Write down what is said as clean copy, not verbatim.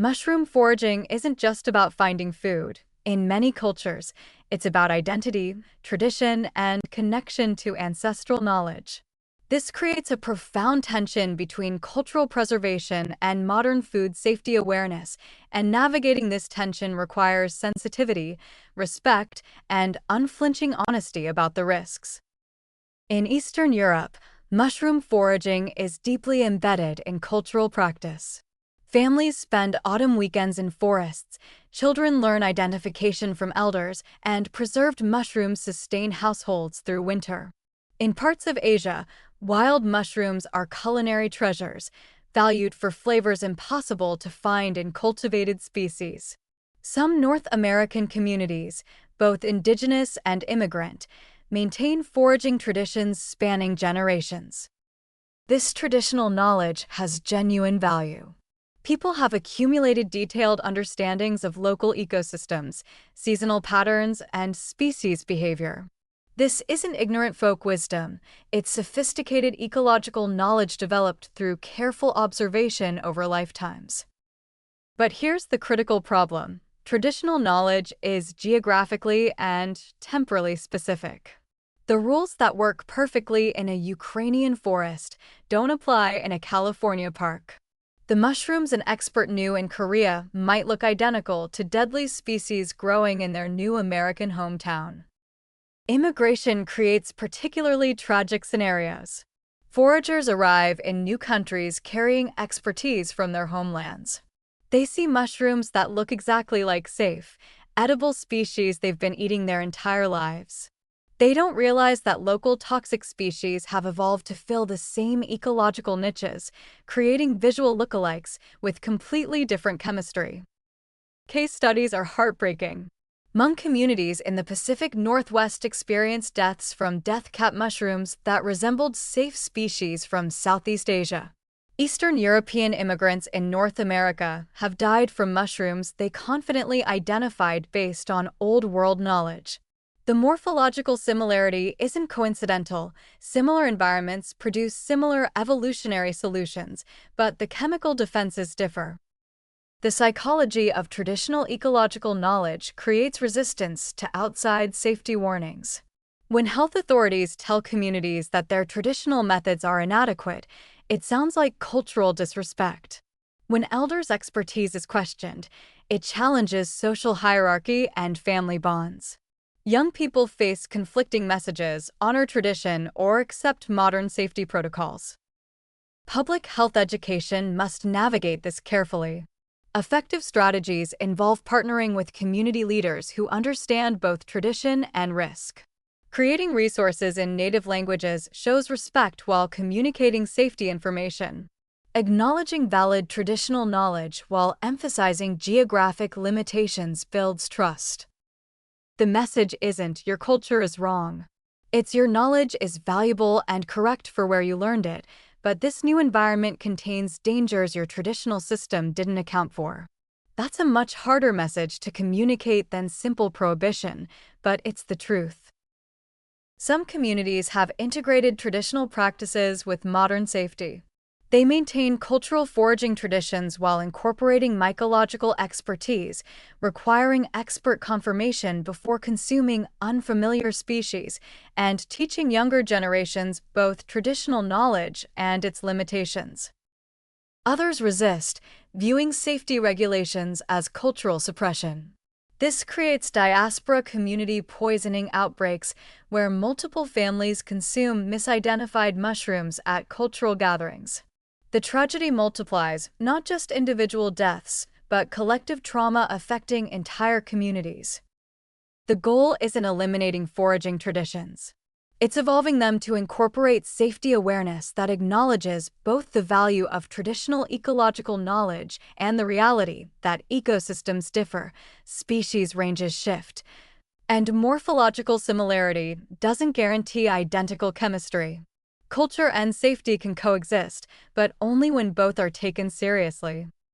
Mushroom foraging isn't just about finding food. In many cultures, it's about identity, tradition, and connection to ancestral knowledge. This creates a profound tension between cultural preservation and modern food safety awareness, and navigating this tension requires sensitivity, respect, and unflinching honesty about the risks. In Eastern Europe, mushroom foraging is deeply embedded in cultural practice. Families spend autumn weekends in forests, children learn identification from elders, and preserved mushrooms sustain households through winter. In parts of Asia, wild mushrooms are culinary treasures, valued for flavors impossible to find in cultivated species. Some North American communities, both indigenous and immigrant, maintain foraging traditions spanning generations. This traditional knowledge has genuine value. People have accumulated detailed understandings of local ecosystems, seasonal patterns, and species behavior. This isn't ignorant folk wisdom, it's sophisticated ecological knowledge developed through careful observation over lifetimes. But here's the critical problem. Traditional knowledge is geographically and temporally specific. The rules that work perfectly in a Ukrainian forest don't apply in a California park. The mushrooms an expert knew in Korea might look identical to deadly species growing in their new American hometown. Immigration creates particularly tragic scenarios. Foragers arrive in new countries carrying expertise from their homelands. They see mushrooms that look exactly like safe, edible species they've been eating their entire lives. They don't realize that local toxic species have evolved to fill the same ecological niches, creating visual lookalikes with completely different chemistry. Case studies are heartbreaking. Hmong communities in the Pacific Northwest experienced deaths from death-cap mushrooms that resembled safe species from Southeast Asia. Eastern European immigrants in North America have died from mushrooms they confidently identified based on Old World knowledge. The morphological similarity isn't coincidental. Similar environments produce similar evolutionary solutions, but the chemical defenses differ. The psychology of traditional ecological knowledge creates resistance to outside safety warnings. When health authorities tell communities that their traditional methods are inadequate, it sounds like cultural disrespect. When elders' expertise is questioned, it challenges social hierarchy and family bonds. Young people face conflicting messages, honor tradition, or accept modern safety protocols. Public health education must navigate this carefully. Effective strategies involve partnering with community leaders who understand both tradition and risk. Creating resources in native languages shows respect while communicating safety information. Acknowledging valid traditional knowledge while emphasizing geographic limitations builds trust. The message isn't "your culture is wrong." It's "your knowledge is valuable and correct for where you learned it, but this new environment contains dangers your traditional system didn't account for." That's a much harder message to communicate than simple prohibition, but it's the truth. Some communities have integrated traditional practices with modern safety. They maintain cultural foraging traditions while incorporating mycological expertise, requiring expert confirmation before consuming unfamiliar species, and teaching younger generations both traditional knowledge and its limitations. Others resist, viewing safety regulations as cultural suppression. This creates diaspora community poisoning outbreaks where multiple families consume misidentified mushrooms at cultural gatherings. The tragedy multiplies, not just individual deaths, but collective trauma affecting entire communities. The goal isn't eliminating foraging traditions. It's evolving them to incorporate safety awareness that acknowledges both the value of traditional ecological knowledge and the reality that ecosystems differ, species ranges shift, and morphological similarity doesn't guarantee identical chemistry. Culture and safety can coexist, but only when both are taken seriously.